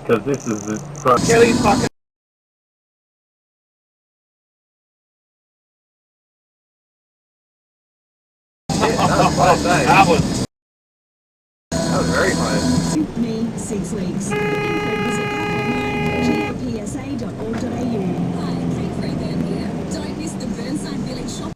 because this is the Kelly's fucking. That was very funny. Me, 6 weeks. For info, visit gaponline.gapsa.org.au. Hi, Kate Freeburn here. Don't miss the Burnside Village shop.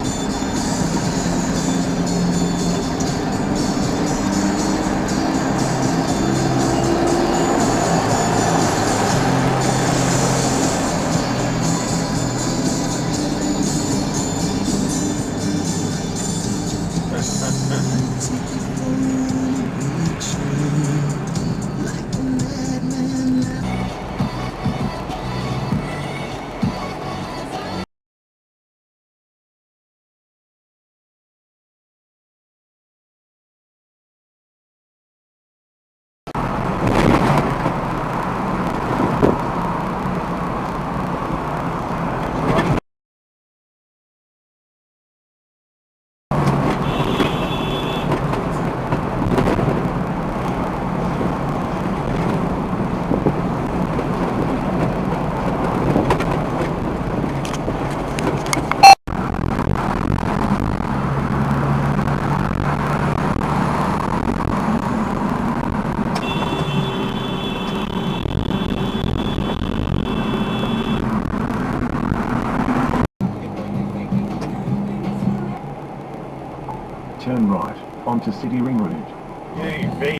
Turn right onto City Ring Road. Yeah,